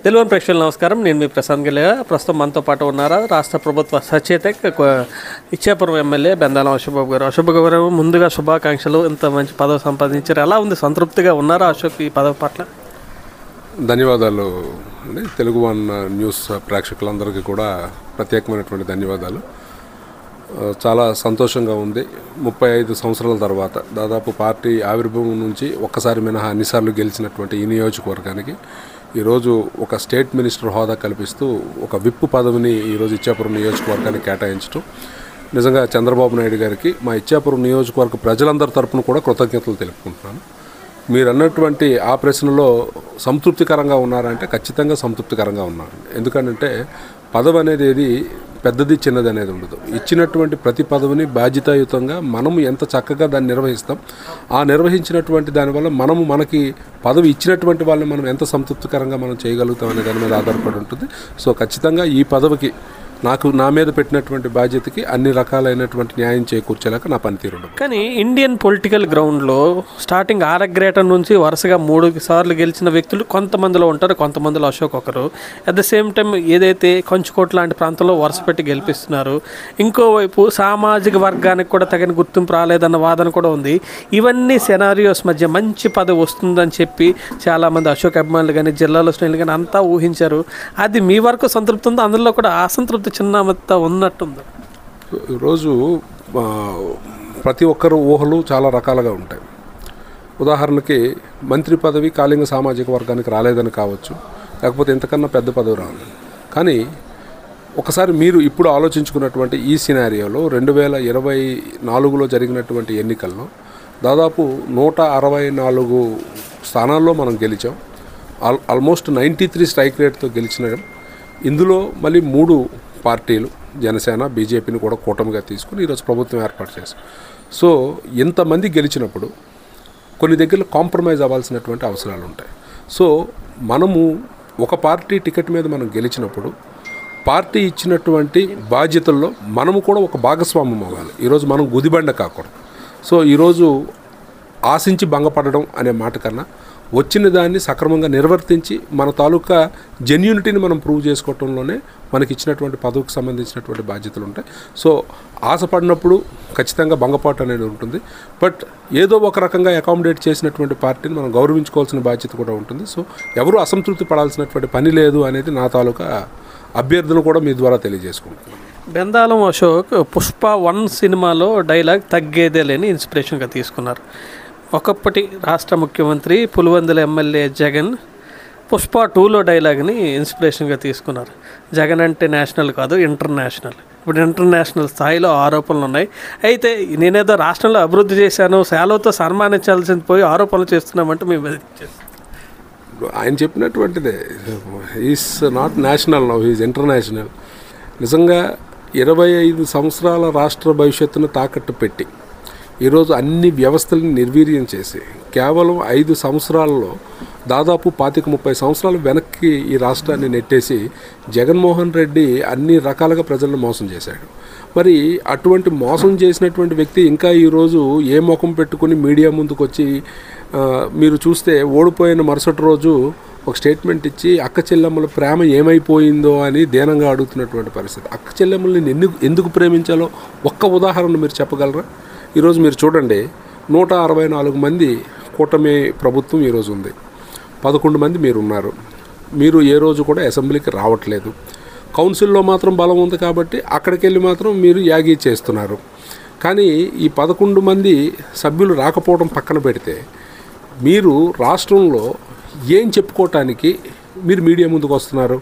తెలుగు ప్రేక్షకులు నమస్కారం. నేను మీ ప్రశాంత్ గిల్లయ్య. ప్రస్తుతం మనతో పాటు ఉన్నారా రాష్ట్ర ప్రభుత్వ సచేతక్ ఇచ్చాపురం ఎమ్మెల్యే బెందాలం అశోక్ గారు. అశోక్ గారు, ముందుగా శుభాకాంక్షలు. ఇంత మంచి పదవి సంపాదించారు. ఎలా ఉంది? సంతృప్తిగా ఉన్నారా అశోక్ ఈ పదవి పట్ల? ధన్యవాదాలు అండి. తెలుగు వన్ న్యూస్ ప్రేక్షకులందరికీ కూడా ప్రత్యేకమైనటువంటి ధన్యవాదాలు. చాలా సంతోషంగా ఉంది. 35 సంవత్సరాల తర్వాత దాదాపు పార్టీ ఆవిర్భావం నుంచి ఒక్కసారి మినహా అన్నిసార్లు గెలిచినటువంటి ఈ నియోజకవర్గానికి ఈరోజు ఒక స్టేట్ మినిస్టర్ హోదా కల్పిస్తూ ఒక విప్పు పదవిని ఈరోజు ఇచ్చాపురం నియోజకవర్గానికి కేటాయించడం నిజంగా చంద్రబాబు నాయుడు గారికి మా ఇచ్చాపురం నియోజకవర్గ ప్రజలందరి తరపున కూడా కృతజ్ఞతలు తెలుపుకుంటున్నాను. మీరు అన్నటువంటి ఆ ప్రశ్నలో సంతృప్తికరంగా ఉన్నారంటే ఖచ్చితంగా సంతృప్తికరంగా ఉన్నాను. ఎందుకంటే పదవి అనేది ఏది పెద్దది చిన్నది అనేది ఉండదు. ఇచ్చినటువంటి ప్రతి పదవిని బాధ్యతాయుతంగా మనము ఎంత చక్కగా దాన్ని నిర్వహిస్తాం, ఆ నిర్వహించినటువంటి దానివల్ల మనకి పదవి ఇచ్చినటువంటి వాళ్ళని మనం ఎంత సంతృప్తికరంగా మనం చేయగలుగుతాం అనే దాని మీద ఆధారపడి ఉంటుంది. సో ఖచ్చితంగా ఈ పదవికి నా మీద పెట్టినటువంటి బాధ్యతకి అన్ని రకాలైనటువంటి న్యాయం చేకూర్చేలాగా నా పనితీరు ఉండదు. కానీ ఇండియన్ పొలిటికల్ గ్రౌండ్లో స్టార్టింగ్ ఆరగ్రేటర్ నుంచి వరుసగా 3 సార్లు గెలిచిన వ్యక్తులు కొంతమందిలో ఉంటారు, కొంతమందిలో అశోక్ ఒకరు. అట్ ద సేమ్ టైం ఏదైతే కంచుకోట లాంటి ప్రాంతంలో వరుస పెట్టి గెలిపిస్తున్నారు, ఇంకోవైపు సామాజిక వర్గానికి కూడా తగిన గుర్తింపు రాలేదన్న వాదన కూడా ఉంది. ఇవన్నీ సెనారియోస్ మధ్య మంచి పదవి వస్తుందని చెప్పి చాలామంది అశోక్ అభిమానులు కానీ జిల్లాలో శ్రేణులు కానీ అంతా ఊహించారు. అది మీ వరకు సంతృప్తి ఉంది? అందులో కూడా అసంతృప్తి చిన్న మొత్త ఉన్నట్టుంది. ఈరోజు ప్రతి ఒక్కరు ఊహలు చాలా రకాలుగా ఉంటాయి. ఉదాహరణకి మంత్రి పదవి కాళింగ సామాజిక వర్గానికి రాలేదని కావచ్చు, లేకపోతే ఇంతకన్నా పెద్ద పదవి రావాలి. కానీ ఒకసారి మీరు ఇప్పుడు ఆలోచించుకున్నటువంటి ఈ సినారియోలో 2024లో జరిగినటువంటి ఎన్నికల్లో దాదాపు 164 స్థానాల్లో మనం గెలిచాం. ఆల్మోస్ట్ 93 స్ట్రైక్ రేట్తో గెలిచిన ఇందులో మళ్ళీ 3 పార్టీలు జనసేన బీజేపీని కూడా కూటమిగా తీసుకుని ఈరోజు ప్రభుత్వం ఏర్పాటు చేశారు. సో ఇంతమంది గెలిచినప్పుడు కొన్ని దగ్గరలో కాంప్రమైజ్ అవ్వాల్సినటువంటి అవసరాలు ఉంటాయి. సో మనము ఒక పార్టీ టికెట్ మీద మనం గెలిచినప్పుడు పార్టీ ఇచ్చినటువంటి బాధ్యతల్లో మనము కూడా ఒక భాగస్వామ్యం అవ్వాలి. ఈరోజు మనం గుదిబండ కాకూడదు. సో ఈరోజు ఆశించి భంగపడడం అనే మాట కన్నా వచ్చిన దాన్ని సక్రమంగా నిర్వర్తించి మన తాలూకా జెన్యూనిటీని మనం ప్రూవ్ చేసుకోవటంలోనే మనకి ఇచ్చినటువంటి పదవికి సంబంధించినటువంటి బాధ్యతలు ఉంటాయి. సో ఆశపడినప్పుడు ఖచ్చితంగా భంగపాటు అనేది ఉంటుంది. బట్ ఏదో ఒక రకంగా అకామిడేట్ చేసినటువంటి పార్టీని మనం గౌరవించుకోవాల్సిన బాధ్యత కూడా ఉంటుంది. సో ఎవరు అసంతృప్తి పడాల్సినటువంటి పని లేదు అనేది నా తాలూకా అభ్యర్థులు కూడా మీ ద్వారా తెలియజేసుకుంటున్నాను. బెందాలం అశోక్ పుష్ప 1 సినిమాలో డైలాగ్ తగ్గేదే లేని ఇన్స్పిరేషన్గా తీసుకున్నారు. ఒకప్పటి రాష్ట్ర ముఖ్యమంత్రి పులివెందుల ఎమ్మెల్యే జగన్ పుష్ప 2లో డైలాగ్ని ఇన్స్పిరేషన్గా తీసుకున్నారు. జగన్ అంటే నేషనల్ కాదు, ఇంటర్నేషనల్. ఇప్పుడు ఇంటర్నేషనల్ స్థాయిలో ఆరోపణలు ఉన్నాయి. అయితే నేనేదో రాష్ట్రంలో అభివృద్ధి చేశాను, సేలతో సన్మానించాల్సింది పోయి ఆరోపణలు చేస్తున్నామంటే మేము ఆయన చెప్పినటువంటిదే. Is not national now, is international. నిజంగా 25 సంవత్సరాల రాష్ట్ర భవిష్యత్తును తాకట్టు పెట్టి ఈరోజు అన్ని వ్యవస్థలను నిర్వీర్యం చేసి కేవలం 5 సంవత్సరాల్లో దాదాపు 25-30 సంవత్సరాలు వెనక్కి ఈ రాష్ట్రాన్ని నెట్టేసి జగన్మోహన్ రెడ్డి అన్ని రకాలుగా ప్రజలను మోసం చేశాడు. మరి అటువంటి మోసం చేసినటువంటి వ్యక్తి ఇంకా ఈరోజు ఏ ముఖం పెట్టుకుని మీడియా ముందుకు వచ్చి మీరు చూస్తే ఓడిపోయిన మరుసటి రోజు ఒక స్టేట్మెంట్ ఇచ్చి అక్క చెల్లెమ్మల ప్రేమ ఏమైపోయిందో అని దీనంగా అడుగుతున్నటువంటి పరిస్థితి. అక్క చెల్లెమ్మల్ని ఎందుకు ప్రేమించాలో ఒక్క ఉదాహరణ మీరు చెప్పగలరా? ఈరోజు మీరు చూడండి, 164 మంది కూటమి ప్రభుత్వం ఈరోజు ఉంది. 11 మంది మీరు ఉన్నారు. మీరు ఏ రోజు కూడా అసెంబ్లీకి రావట్లేదు. కౌన్సిల్లో మాత్రం బలం ఉంది కాబట్టి అక్కడికి వెళ్ళి మాత్రం మీరు యాగీ చేస్తున్నారు. కానీ ఈ 11 మంది సభ్యులు రాకపోవడం పక్కన పెడితే మీరు రాష్ట్రంలో ఏం చెప్పుకోవటానికి మీరు మీడియా ముందుకు వస్తున్నారు?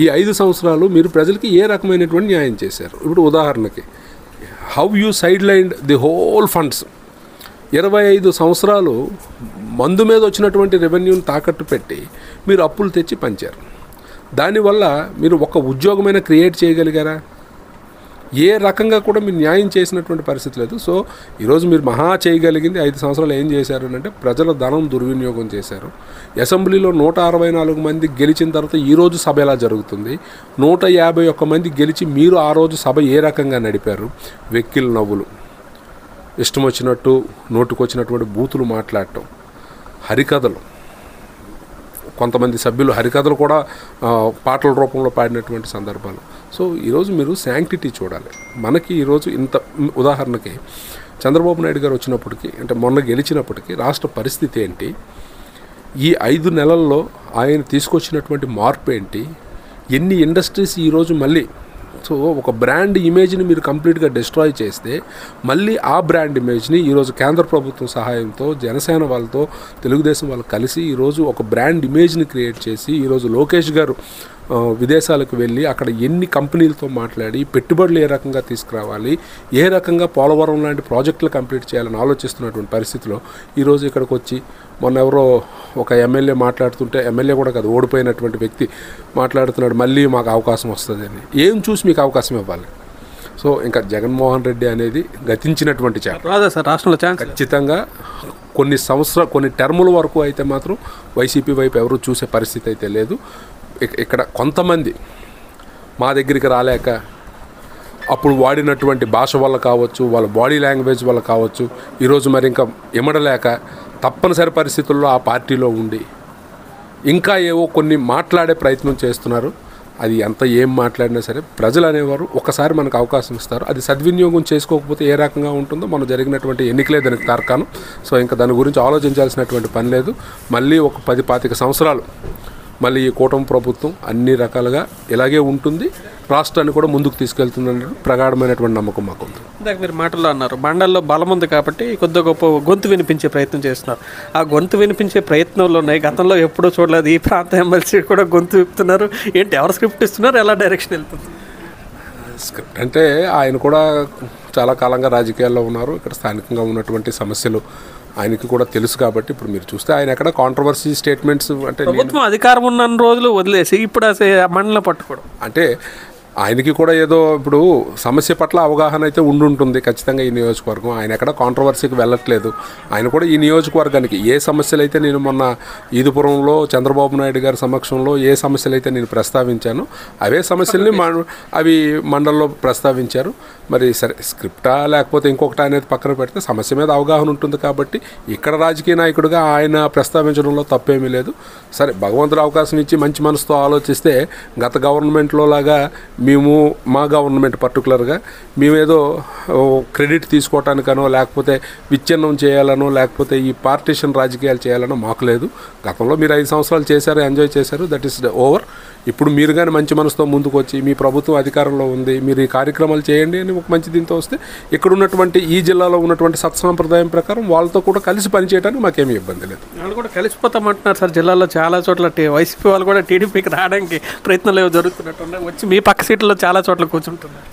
ఈ 5 సంవత్సరాలు మీరు ప్రజలకి ఏ రకమైనటువంటి న్యాయం చేశారు? ఇప్పుడు ఉదాహరణకి how you side lined the whole funds. 25 సంవత్సరాలు మందు మీద వచ్చినటువంటి రెవెన్యూని తాకట్టు పెట్టి మీరు అప్పులు తెచ్చి పంచారు. దానివల్ల మీరు ఒక ఉద్యోగమైనా క్రియేట్ చేయగలిగారా? ఏ రకంగా కూడా మీరు న్యాయం చేసినటువంటి పరిస్థితి లేదు. సో ఈరోజు మీరు మహా చేయగలిగింది 5 సంవత్సరాలు ఏం చేశారు అంటే ప్రజల ధనం దుర్వినియోగం చేశారు. అసెంబ్లీలో 164 మంది గెలిచిన తర్వాత ఈరోజు సభ ఎలా జరుగుతుంది? 151 మంది గెలిచి మీరు ఆ రోజు సభ ఏ రకంగా నడిపారు? వెక్కిలు నవ్వులు, ఇష్టం వచ్చినట్టు నోటుకొచ్చినటువంటి బూతులు మాట్లాడటం, హరికథలు, కొంతమంది సభ్యులు హరికథలు కూడా పాటల రూపంలో పాడినటువంటి సందర్భాలు. సో ఈరోజు మీరు శాంక్టిటీ చూడాలి. మనకి ఈరోజు ఇంత ఉదాహరణకి చంద్రబాబు నాయుడు గారు వచ్చినప్పటికీ, అంటే మొన్న గెలిచినప్పటికీ రాష్ట్ర పరిస్థితి ఏంటి, ఈ 5 నెలల్లో ఆయన తీసుకొచ్చినటువంటి మార్పు ఏంటి, ఎన్ని ఇండస్ట్రీస్ ఈరోజు మళ్ళీ, సో ఒక బ్రాండ్ ఇమేజ్ని మీరు కంప్లీట్గా డిస్ట్రాయ్ చేస్తే మళ్ళీ ఆ బ్రాండ్ ఇమేజ్ని ఈరోజు కేంద్ర ప్రభుత్వం సహాయంతో జనసేన వాళ్ళతో తెలుగుదేశం వాళ్ళు కలిసి ఈరోజు ఒక బ్రాండ్ ఇమేజ్ని క్రియేట్ చేసి ఈరోజు లోకేష్ గారు విదేశాలకు వెళ్ళి అక్కడ ఎన్ని కంపెనీలతో మాట్లాడి పెట్టుబడులు ఏ రకంగా తీసుకురావాలి, ఏ రకంగా పోలవరం లాంటి ప్రాజెక్టులు కంప్లీట్ చేయాలని ఆలోచిస్తున్నటువంటి పరిస్థితిలో ఈరోజు ఇక్కడికి వచ్చి మొన్న ఎవరో ఒక ఎమ్మెల్యే మాట్లాడుతుంటే, ఎమ్మెల్యే కూడా కాదు ఓడిపోయినటువంటి వ్యక్తి మాట్లాడుతున్నాడు, మళ్ళీ మాకు అవకాశం వస్తుంది అని. ఏం చూసి మీకు అవకాశం ఇవ్వాలి? సో ఇంకా జగన్మోహన్ రెడ్డి అనేది గతించినటువంటి రాష్ట్రంలో ఖచ్చితంగా కొన్ని టర్ముల వరకు అయితే మాత్రం వైసీపీ వైపు ఎవరు చూసే పరిస్థితి అయితే లేదు. ఇక్కడ కొంతమంది మా దగ్గరికి రాలేక అప్పుడు వాడినటువంటి భాష వల్ల కావచ్చు, వాళ్ళ బాడీ లాంగ్వేజ్ వల్ల కావచ్చు, ఈరోజు మరి ఇంకా ఇమడలేక తప్పనిసరి పరిస్థితుల్లో ఆ పార్టీలో ఉండి ఇంకా ఏవో కొన్ని మాట్లాడే ప్రయత్నం చేస్తున్నారు. అది ఎంత ఏం మాట్లాడినా సరే ప్రజలు అనేవారు ఒకసారి మనకు అవకాశం ఇస్తారు. అది సద్వినియోగం చేసుకోకపోతే ఏ రకంగా ఉంటుందో మనం జరిగినటువంటి ఎన్నికలే దానికి తార్కాణం. సో ఇంకా దాని గురించి ఆలోచించాల్సినటువంటి పని లేదు. మళ్ళీ ఒక 10-25 సంవత్సరాలు మళ్ళీ ఈ కూటమి ప్రభుత్వం అన్ని రకాలుగా ఇలాగే ఉంటుంది, రాష్ట్రాన్ని కూడా ముందుకు తీసుకెళ్తుందని ప్రగాఢమైనటువంటి నమ్మకం మాకు ఉంది. ఇందాక మీరు మాటల్లో అన్నారు బండల్లో బలం ఉంది కాబట్టి కొద్ది గొప్ప గొంతు వినిపించే ప్రయత్నం చేస్తున్నారు. ఆ గొంతు వినిపించే ప్రయత్నంలో ఉన్నాయి, గతంలో ఎప్పుడూ చూడలేదు. ఈ ప్రాంత ఎమ్మెల్సీ కూడా గొంతు విప్పుతున్నారు. ఏంటి, ఎవరు స్క్రిప్ట్ ఇస్తున్నారు, ఎలా డైరెక్షన్ వెళ్తుంది? స్క్రిప్ట్ అంటే ఆయన కూడా చాలా కాలంగా రాజకీయాల్లో ఉన్నారు. ఇక్కడ స్థానికంగా ఉన్నటువంటి సమస్యలు ఆయనకి కూడా తెలుసు కాబట్టి ఇప్పుడు మీరు చూస్తే ఆయన ఎక్కడ కాంట్రవర్సీ స్టేట్మెంట్స్, అంటే ప్రభుత్వం అధికారం ఉన్న రోజులు వదిలేసి ఇప్పుడు మండలం పట్టుకోవడం, అంటే ఆయనకి కూడా ఏదో ఇప్పుడు సమస్య పట్ల అవగాహన అయితే ఉండుంటుంది ఖచ్చితంగా ఈ నియోజకవర్గం. ఆయన ఎక్కడ కాంట్రవర్సీకి వెళ్ళట్లేదు. ఆయన కూడా ఈ నియోజకవర్గానికి ఏ సమస్యలు అయితే నేను మొన్న ఈదుపురంలో చంద్రబాబు నాయుడు గారి సమక్షంలో ఏ సమస్యలు అయితే నేను ప్రస్తావించానో అవే సమస్యల్ని అవి మండలంలో ప్రస్తావించారు. మరి సరే స్క్రిప్టా లేకపోతే ఇంకొకటి అనేది పక్కన పెడితే సమస్య మీద అవగాహన ఉంటుంది కాబట్టి ఇక్కడ రాజకీయ నాయకుడిగా ఆయన ప్రస్తావించడంలో తప్పేమీ లేదు. సరే భగవంతుడు అవకాశం ఇచ్చి మంచి మనసుతో ఆలోచిస్తే గత గవర్నమెంట్లో లాగా మేము మా గవర్నమెంట్ పర్టికులర్గా మేమేదో క్రెడిట్ తీసుకోవటానికనో లేకపోతే విచ్ఛిన్నం చేయాలనో లేకపోతే ఈ పార్టీషన్ రాజకీయాలు చేయాలనో మాకు లేదు. గతంలో మీరు 5 సంవత్సరాలు చేశారు, ఎంజాయ్ చేశారు, దట్ ఈస్ ఓవర్. ఇప్పుడు మీరు కానీ మంచి మనసుతో ముందుకు వచ్చి మీ ప్రభుత్వం అధికారంలో ఉంది, మీరు ఈ కార్యక్రమాలు చేయండి అని ఒక మంచి దీంతో వస్తే ఇక్కడ ఉన్నటువంటి ఈ జిల్లాలో ఉన్నటువంటి సత్సంప్రదాయం ప్రకారం వాళ్ళతో కూడా కలిసి పనిచేయడానికి మాకేమీ ఇబ్బంది లేదు. వాళ్ళు కూడా కలిసిపోతామంటున్నారు సార్. జిల్లాలో చాలా చోట్ల వైసీపీ వాళ్ళు కూడా టీడీపీకి రావడానికి ప్రయత్నాలు ఏవో జరుగుతున్నట్టు వచ్చి మీ పక్క సీట్లలో చాలా చోట్ల కూర్చుంటున్నారు.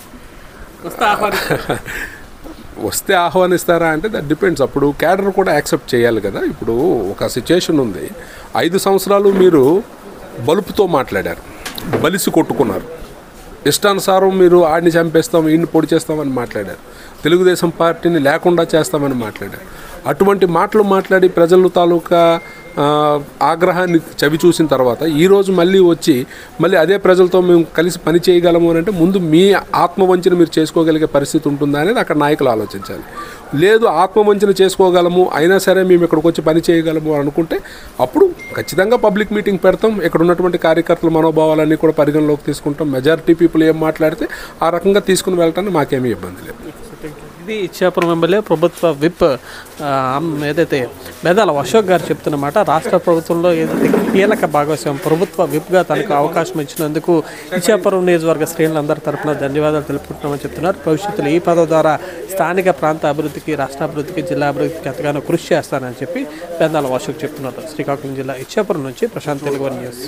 వస్తే ఆహ్వానిస్తారా అంటే దట్ డిపెండ్స్. అప్పుడు క్యాడర్ కూడా యాక్సెప్ట్ చేయాలి కదా. ఇప్పుడు ఒక సిచ్యుయేషన్ ఉంది, 5 సంవత్సరాలు మీరు బలుపుతో మాట్లాడారు, బలిసి కొట్టుకున్నారు, ఇష్టానుసారం మీరు ఆడిని చంపేస్తాం ఈయన్ని పొడి చేస్తామని మాట్లాడారు, తెలుగుదేశం పార్టీని లేకుండా చేస్తామని మాట్లాడారు. అటువంటి మాటలు మాట్లాడి ప్రజల తాలూకా ఆగ్రహాన్ని చవి చూసిన తర్వాత ఈరోజు మళ్ళీ వచ్చి మళ్ళీ అదే ప్రజలతో మేము కలిసి పని చేయగలము అని అంటే ముందు మీ ఆత్మవంచన మీరు చేసుకోగలిగే పరిస్థితి ఉంటుందా అనేది అక్కడ నాయకులు ఆలోచించాలి. లేదు ఆత్మవంచన చేసుకోగలము అయినా సరే మేము ఇక్కడికి వచ్చి పని చేయగలము అనుకుంటే అప్పుడు ఖచ్చితంగా పబ్లిక్ మీటింగ్ పెడతాం. ఇక్కడ ఉన్నటువంటి కార్యకర్తల మనోభావాలన్నీ కూడా పరిగణలోకి తీసుకుంటాం. మెజారిటీ పీపుల్ ఏం మాట్లాడితే ఆ రకంగా తీసుకుని వెళ్ళటానికి మాకేమీ ఇబ్బంది లేదు. ఇది ఇచ్చాపురం ఎమ్మెల్యే ప్రభుత్వ విప్ ఏదైతే మేధాల అశోక్ గారు చెప్తున్నమాట. రాష్ట్ర ప్రభుత్వంలో ఏదైతే కీలక భాగస్వామ్యం ప్రభుత్వ విప్గా తనకు అవకాశం ఇచ్చినందుకు ఇచ్చాపురం నియోజకవర్గ శ్రేణులందరి తరఫున ధన్యవాదాలు తెలుపుకుంటున్నామని చెప్తున్నారు. భవిష్యత్తులో ఈ పదవి ద్వారా స్థానిక ప్రాంత అభివృద్ధికి, రాష్ట్ర అభివృద్ధికి, జిల్లా అభివృద్ధికి ఎంతగానో కృషి చేస్తానని చెప్పి మేధాల అశోక్ చెప్తున్నారు. శ్రీకాకుళం జిల్లా ఇచ్చాపురం నుంచి ప్రశాంత్, తెలుగు న్యూస్.